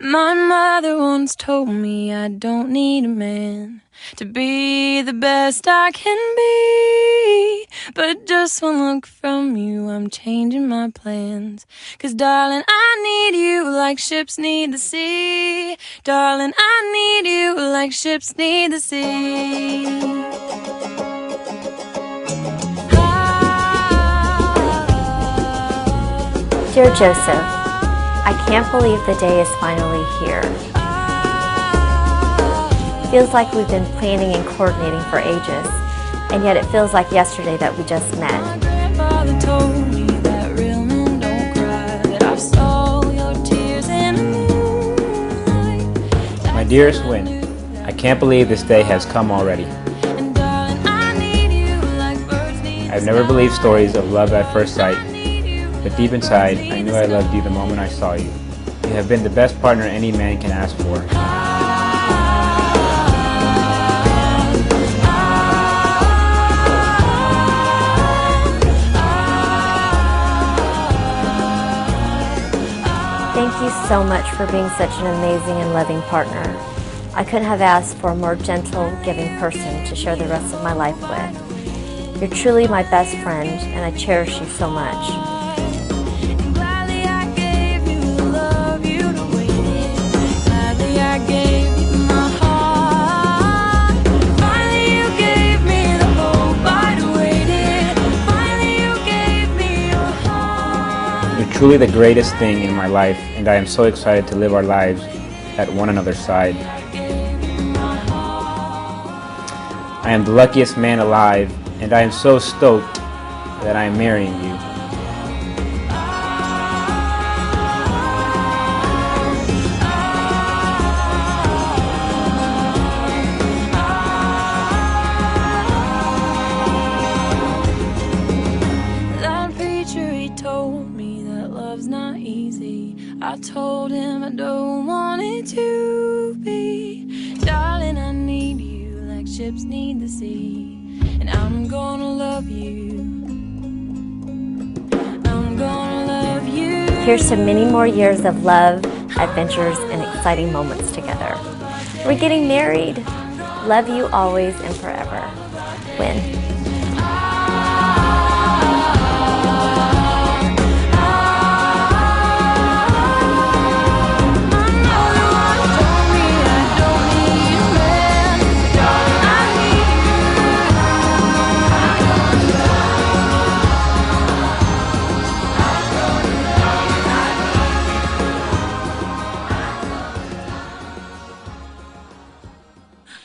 My mother once told me I don't need a man to be the best I can be. But just one look from you, I'm changing my plans. 'Cause darling, I need you like ships need the sea. Darling, I need you like ships need the sea. Dear Joseph, I can't believe the day is finally here. Feels like we've been planning and coordinating for ages, and yet it feels like yesterday that we just met. My grandfather told me that real men don't cry, that I saw your tears in the moonlight. My dearest Win, I can't believe this day has come already. And darling, I need you like birds need the I've never sky. believed stories of love at first sight, but deep inside, I knew I loved you the moment I saw you. You have been the best partner any man can ask for. Thank you so much for being such an amazing and loving partner. I couldn't have asked for a more gentle, giving person to share the rest of my life with. You're truly my best friend, and I cherish you so much. And gladly I gave you the love you'd awaited. Gladly I gave you my heart. Finally you gave me the hope I'd awaited. Finally you gave me your heart. You're truly the greatest thing in my life, and I am so excited to live our lives at one another's side. I am the luckiest man alive, and I am so stoked that I am marrying you. That preacher, he told me that love's not easy. I told him I don't want it to be. Darling, I need you like ships need the sea. And I'm gonna love you. I'm gonna love you. Here's to many more years of love, adventures, and exciting moments together. We're getting married. Love you always and forever. Win.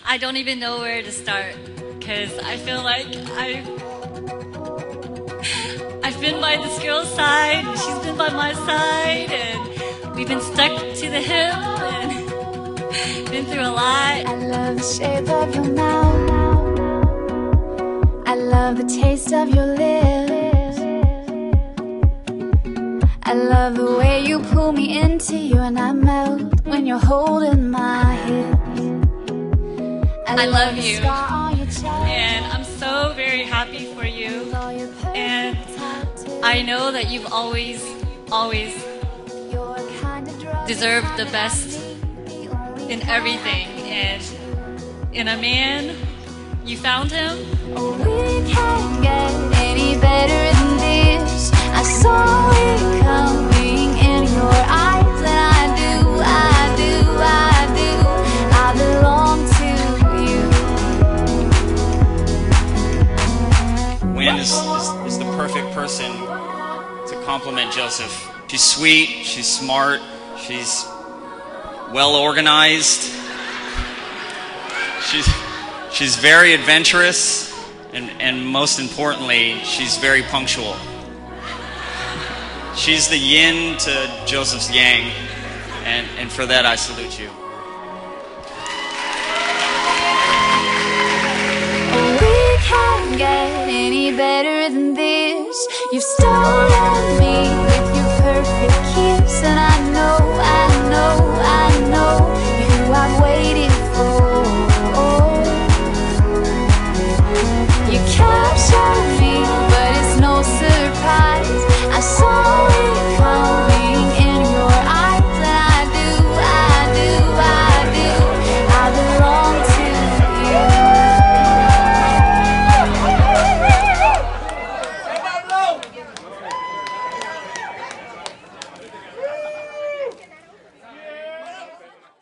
I don't even know where to start, because I feel like I've been by this girl's side, and she's been by my side, and we've been stuck to the hip, and been through a lot. I love the shape of your mouth. I love the taste of your lips. I love the way you pull me into you, and I melt when you're holding my hips. I love you, scar on your chest. and I'm so very happy for you, and I know that you've always deserved the best in everything, and in a man, you found him. We can't get any better than this. I saw it coming in your eyes, and I belong to you. Win is the perfect person to compliment Joseph. She's sweet, she's smart, she's well organized, she's very adventurous, and most importantly, she's very punctual. She's the yin to Joseph's yang, and for that I salute you. We can't get any better than this. You've stolen me with your perfect kiss, and I know